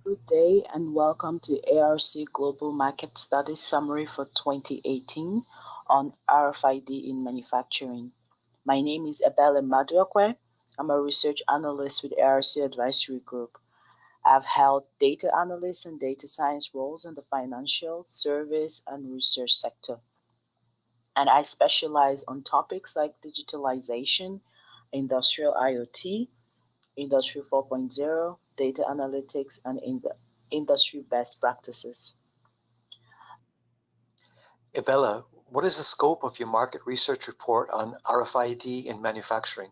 Good day and welcome to ARC Global Market Studies Summary for 2018 on RFID in manufacturing. My name is Ebele Maduakwe. I'm a research analyst with ARC Advisory Group. I've held data analyst and data science roles in the financial, service, and research sector. And I specialize on topics like digitalization, industrial IoT, Industry 4.0, data analytics, and industry best practices. Ibella, what is the scope of your market research report on RFID in manufacturing?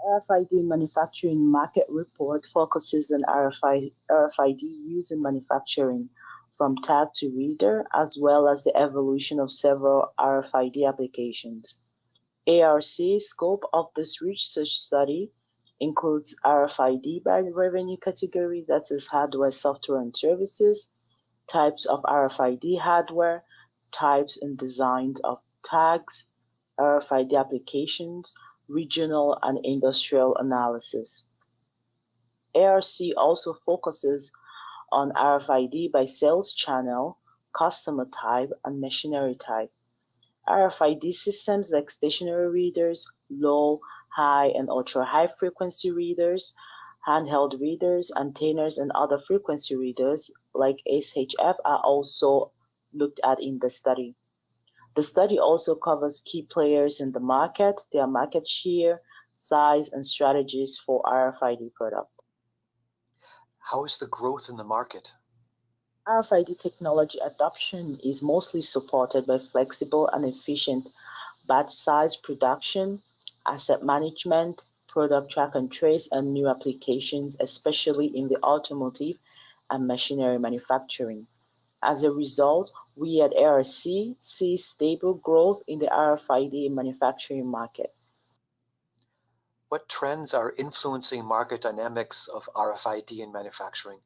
RFID manufacturing market report focuses on RFID use in manufacturing, from tag to reader, as well as the evolution of several RFID applications. ARC scope of this research study includes RFID by revenue category, that is hardware, software, and services, types of RFID hardware, types and designs of tags, RFID applications, regional and industrial analysis. ARC also focuses on RFID by sales channel, customer type, and machinery type. RFID systems like stationary readers, low, high, and ultra-high frequency readers, handheld readers, antennas, and other frequency readers like SHF are also looked at in the study. The study also covers key players in the market, their market share, size, and strategies for RFID products. How is the growth in the market? RFID technology adoption is mostly supported by flexible and efficient batch size production, asset management, product track and trace, and new applications, especially in the automotive and machinery manufacturing. As a result, we at ARC see stable growth in the RFID manufacturing market. What trends are influencing market dynamics of RFID in manufacturing?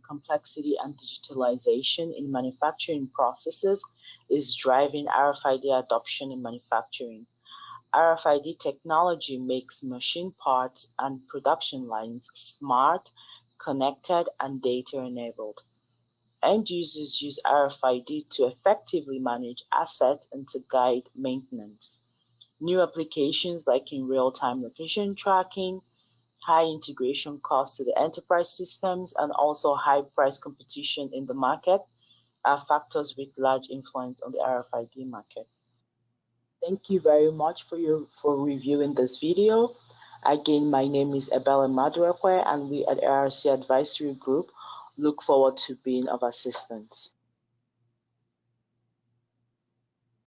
Complexity and digitalization in manufacturing processes is driving RFID adoption in manufacturing. RFID technology makes machine parts and production lines smart, connected, and data-enabled. End users use RFID to effectively manage assets and to guide maintenance. New applications like in real-time location tracking, high integration costs to the enterprise systems, and also high price competition in the market are factors with large influence on the RFID market. Thank you very much for reviewing this video. Again, my name is Ebele Maduakwe, and we at ARC Advisory Group look forward to being of assistance.